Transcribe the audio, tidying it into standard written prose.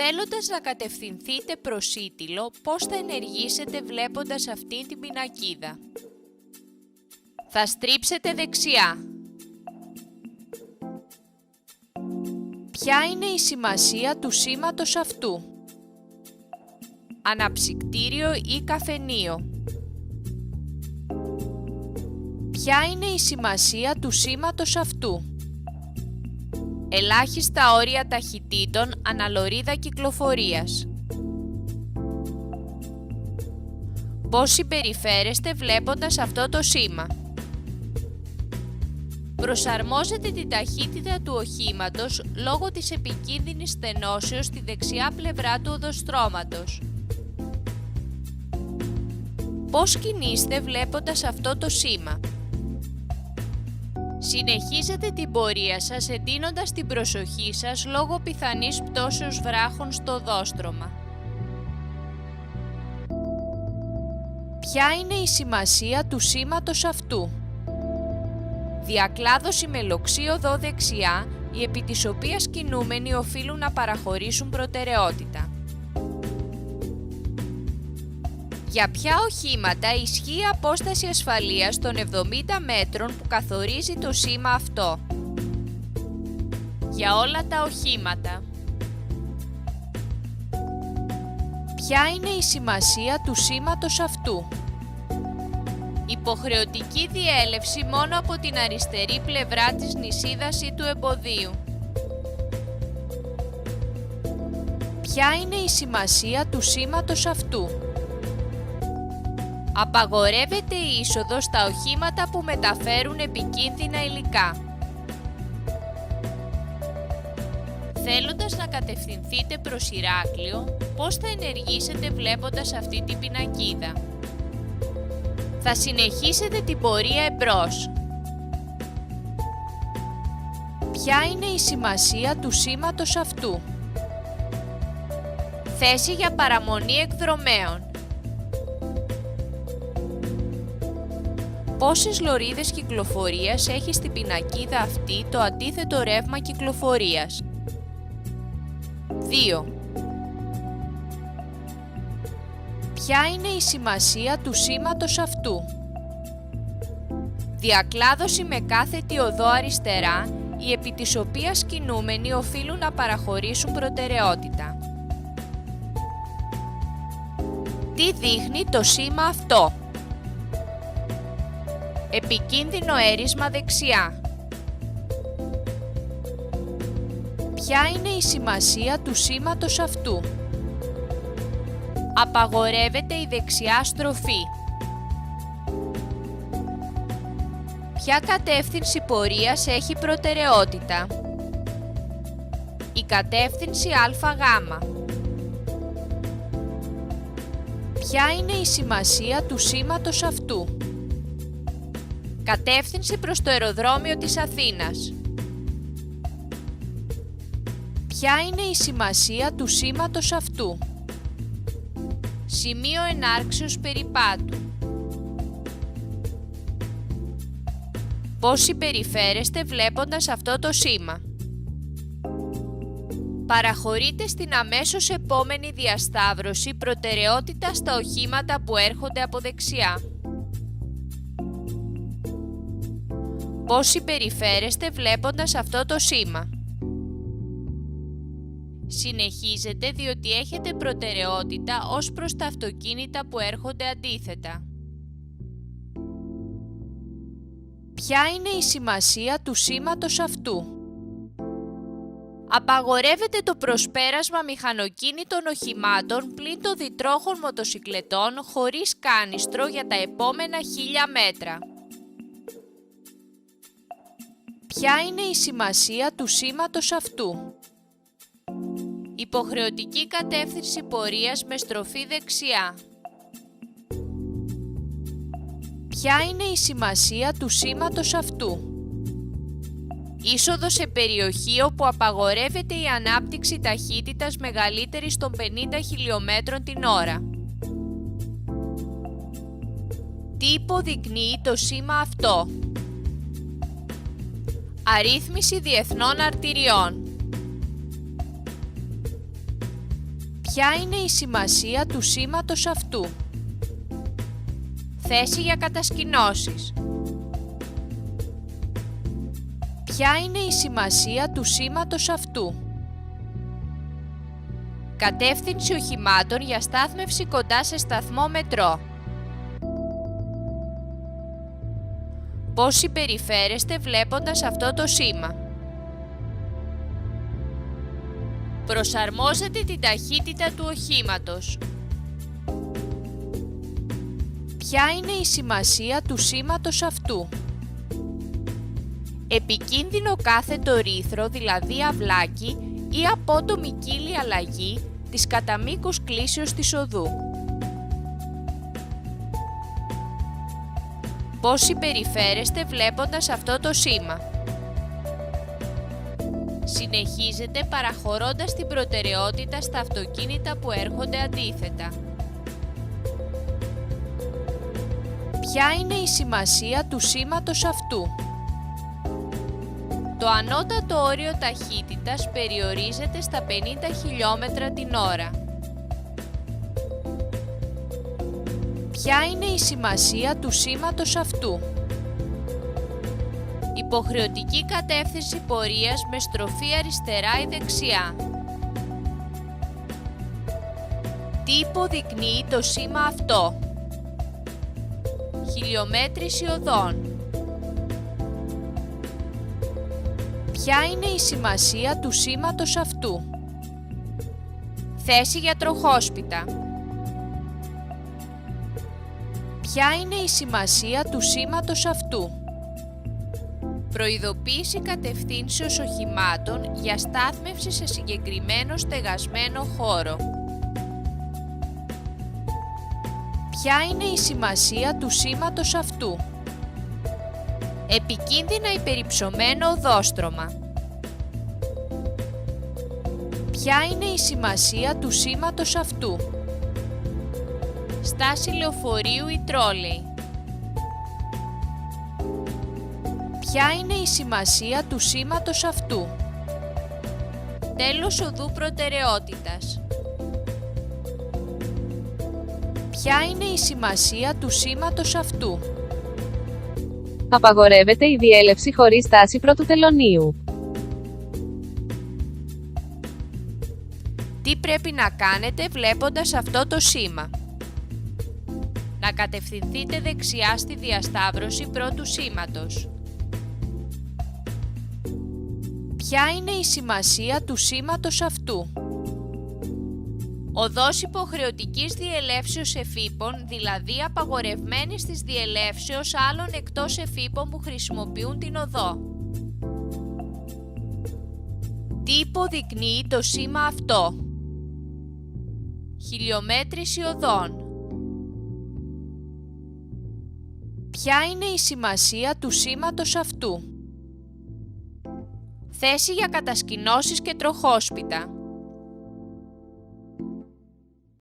Θέλοντας να κατευθυνθείτε προς Ήτυλο, πώς θα ενεργήσετε βλέποντας αυτή την πινακίδα? Θα στρίψετε δεξιά. Ποια είναι η σημασία του σήματος αυτού? Αναψυκτήριο ή καφενείο? Ποια είναι η σημασία του σήματος αυτού? Ελάχιστα όρια ταχυτήτων αναλωρίδα κυκλοφορίας. Πώς συμπεριφέρεστε βλέποντας αυτό το σήμα? Προσαρμόζετε την ταχύτητα του οχήματος λόγω της επικίνδυνης στενώσεως στη δεξιά πλευρά του οδοστρώματος. Πώς κινείστε βλέποντας αυτό το σήμα? Συνεχίζετε την πορεία σας εντείνοντας την προσοχή σας λόγω πιθανής πτώσεως βράχων στο οδόστρωμα. Ποια είναι η σημασία του σήματος αυτού? Διακλάδωση με λοξή οδό δεξιά, οι επί της οποίας κινούμενοι οφείλουν να παραχωρήσουν προτεραιότητα. Για ποια οχήματα ισχύει η απόσταση ασφαλείας των 70 μέτρων που καθορίζει το σήμα αυτό? Για όλα τα οχήματα. Ποια είναι η σημασία του σήματος αυτού? Υποχρεωτική διέλευση μόνο από την αριστερή πλευρά της νησίδας ή του εμποδίου. Ποια είναι η σημασία του σήματος αυτού? Απαγορεύεται η είσοδος στα οχήματα που μεταφέρουν επικίνδυνα υλικά. Θέλοντας να κατευθυνθείτε προς Ηράκλειο, πώς θα ενεργήσετε βλέποντας αυτή την πινακίδα? Θα συνεχίσετε την πορεία εμπρός. Ποια είναι η σημασία του σήματος αυτού? Θέση για παραμονή εκδρομέων. Πόσες λωρίδες κυκλοφορίας έχει στην πινακίδα αυτή το αντίθετο ρεύμα κυκλοφορίας? 2. Ποια είναι η σημασία του σήματος αυτού? Διακλάδωση με κάθετη οδό αριστερά, οι επί της οποίας κινούμενοι οφείλουν να παραχωρήσουν προτεραιότητα. Τι δείχνει το σήμα αυτό? Επικίνδυνο έρισμα δεξιά. Ποια είναι η σημασία του σήματος αυτού? Απαγορεύεται η δεξιά στροφή. Ποια κατεύθυνση πορείας έχει προτεραιότητα? Η κατεύθυνση ΑΓ. Ποια είναι η σημασία του σήματος αυτού? Κατεύθυνση προς το αεροδρόμιο της Αθήνας. Ποια είναι η σημασία του σήματος αυτού? Σημείο ενάρξεως περιπάτου. Πώς συμπεριφέρεστε βλέποντας αυτό το σήμα? Παραχωρείτε στην αμέσως επόμενη διασταύρωση προτεραιότητα στα οχήματα που έρχονται από δεξιά. Πώς συμπεριφέρεστε βλέποντας αυτό το σήμα? Συνεχίζετε διότι έχετε προτεραιότητα ως προς τα αυτοκίνητα που έρχονται αντίθετα. Ποια είναι η σημασία του σήματος αυτού? Απαγορεύεται το προσπέρασμα μηχανοκίνητων οχημάτων πλην των διτρόχων μοτοσικλετών χωρίς κάνιστρο για τα επόμενα 1000 μέτρα. Ποια είναι η σημασία του σήματος αυτού? Υποχρεωτική κατεύθυνση πορείας με στροφή δεξιά. Ποια είναι η σημασία του σήματος αυτού? Είσοδο σε περιοχή όπου απαγορεύεται η ανάπτυξη ταχύτητας μεγαλύτερης των 50 χιλιομέτρων την ώρα. Τι υποδεικνύει το σήμα αυτό? Αρρύθμιση διεθνών αρτηριών. Ποια είναι η σημασία του σήματος αυτού? Θέση για κατασκηνώσεις. Ποια είναι η σημασία του σήματος αυτού? Κατεύθυνση οχημάτων για στάθμευση κοντά σε σταθμό μετρό. Πώς συμπεριφέρεστε βλέποντας αυτό το σήμα? Προσαρμόζετε την ταχύτητα του οχήματος. Ποια είναι η σημασία του σήματος αυτού? Επικίνδυνο κάθετο ρήθρο, δηλαδή αυλάκι ή απότομη κύλη αλλαγή της κατά μήκος κλίσεως της οδού. Πώς συμπεριφέρεστε βλέποντας αυτό το σήμα? Συνεχίζετε παραχωρώντας την προτεραιότητα στα αυτοκίνητα που έρχονται αντίθετα. Ποια είναι η σημασία του σήματος αυτού? Το ανώτατο όριο ταχύτητας περιορίζεται στα 50 χιλιόμετρα την ώρα. Ποια είναι η σημασία του σήματος αυτού? Υποχρεωτική κατεύθυνση πορείας με στροφή αριστερά ή δεξιά. Τι υποδεικνύει το σήμα αυτό? Χιλιομέτρηση οδών. Ποια είναι η σημασία του σήματος αυτού? Θέση για τροχόσπιτα. Ποια είναι η σημασία του σήματος αυτού? Προειδοποίηση κατευθύνσεως οχημάτων για στάθμευση σε συγκεκριμένο στεγασμένο χώρο. Ποια είναι η σημασία του σήματος αυτού? Επικίνδυνα υπερυψωμένο οδόστρωμα. Ποια είναι η σημασία του σήματος αυτού? Στάση λεωφορείου ή τρόλεϊ. Ποια είναι η σημασία του σήματος αυτού? Τέλος οδού προτεραιότητας. Ποια είναι η σημασία του σήματος αυτού? Απαγορεύεται η διέλευση χωρίς στάση πρώτου τελωνείου. Τι πρέπει να κάνετε βλέποντας αυτό το σήμα? Να κατευθυνθείτε δεξιά στη διασταύρωση πρώτου σήματος. Ποια είναι η σημασία του σήματος αυτού? Οδός υποχρεωτικής διελεύσεως εφήπων, δηλαδή απαγορευμένης της διελεύσεως άλλων εκτός εφήπων που χρησιμοποιούν την οδό. Τι υποδεικνύει το σήμα αυτό? Χιλιομέτρηση οδών. Ποια είναι η σημασία του σήματος αυτού? Θέση για κατασκηνώσεις και τροχόσπιτα.